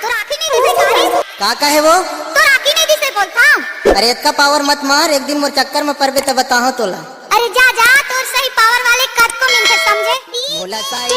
तो राखी नहीं दिसे कारी का कहे वो? तो राखी नहीं दिसे बोलता। अरे इतना पावर मत मार, एक दिन मोर चक्कर में परबे तो बताहो तोला। अरे जा जा तोर सही पावर वाले कद को मिलके समझे। बोला साई